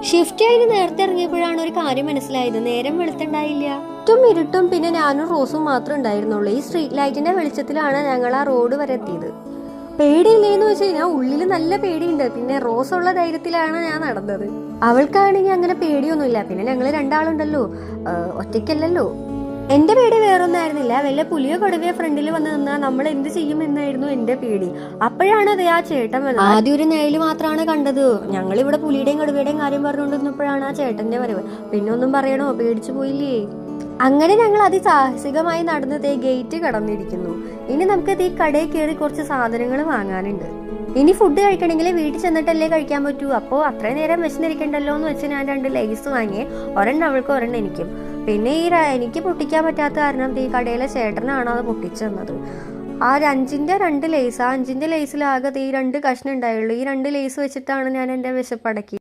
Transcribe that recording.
Shift കഴിഞ്ഞ് നേരത്തെ ഇറങ്ങിയപ്പോഴാണ് ഒരു കാര്യം മനസ്സിലായത്. നേരം വെളുത്തുണ്ടായില്ല. ചുറ്റും ഇരുട്ടും പിന്നെ ഞാനും റോസും മാത്രമേ ഉണ്ടായിരുന്നുള്ളൂ. ഈ സ്ട്രീറ്റ് ലൈറ്റിന്റെ വെളിച്ചത്തിലാണ് ഞങ്ങൾ ആ റോഡ് വരെ എത്തിയത്. പേടിയില്ലേന്ന് വെച്ച് കഴിഞ്ഞാൽ ഉള്ളിൽ നല്ല പേടിയുണ്ട്. പിന്നെ റോസ് ഉള്ള ധൈര്യത്തിലാണ് ഞാൻ നടന്നത്. അവൾക്കാണെങ്കിൽ അങ്ങനെ പേടിയൊന്നുമില്ല. പിന്നെ ഞങ്ങൾ രണ്ടാളുണ്ടല്ലോ, ഒറ്റയ്ക്കല്ലല്ലോ. എന്റെ പേടി വേറൊന്നായിരുന്നില്ല. വല്ല പുലിയോ കടുവയോ ഫ്രണ്ടിൽ വന്ന് നിന്നാൽ നമ്മൾ എന്ത് ചെയ്യും എന്നായിരുന്നു എന്റെ പേടി. അപ്പോഴാണ് അത് ആ ചേട്ടൻ വന്നത്. ആദ്യം ഒരു നേരില് മാത്രമാണ് കണ്ടത്. ഞങ്ങൾ ഇവിടെ പുലിയുടെയും കടുവയുടെയും കാര്യം പറഞ്ഞുകൊണ്ടിരുന്നപ്പോഴാണ് ആ ചേട്ടന്റെ വരവ്. പിന്നെ ഒന്നും പറയണോ, പേടിച്ചു പോയില്ലേ. അങ്ങനെ ഞങ്ങൾ അതിസാഹസികമായി നടന്നത് ഗേറ്റ് കടന്നിരിക്കുന്നു. ഇനി നമുക്ക് ഈ കടയിൽ കയറി കുറച്ച് സാധനങ്ങൾ വാങ്ങാനുണ്ട്. ഇനി ഫുഡ് കഴിക്കണമെങ്കിൽ വീട്ടിൽ ചെന്നിട്ടല്ലേ കഴിക്കാൻ പറ്റൂ. അപ്പോൾ അത്രയും നേരം വിശന്നിരിക്കണ്ടല്ലോ എന്ന് വെച്ച് ഞാൻ 2 ലേസ് വാങ്ങി. ഒരെണ്ണം അവൾക്ക്, ഒരെണ്ണം എനിക്കും. പിന്നെ എനിക്ക് പൊട്ടിക്കാൻ പറ്റാത്ത കാരണം ഈ കടയിലെ ചേട്ടനാണ് അത് പൊട്ടിച്ചു തന്നത്. ആ 5ന്റെ 2 ലേസ്, ആ 5ന്റെ ലേസിലാകെ ഈ 2 കഷ്ണം ഉണ്ടായുള്ളൂ. ഈ 2 ലേസ് വെച്ചിട്ടാണ് ഞാൻ എൻ്റെ വിശപ്പടക്കി.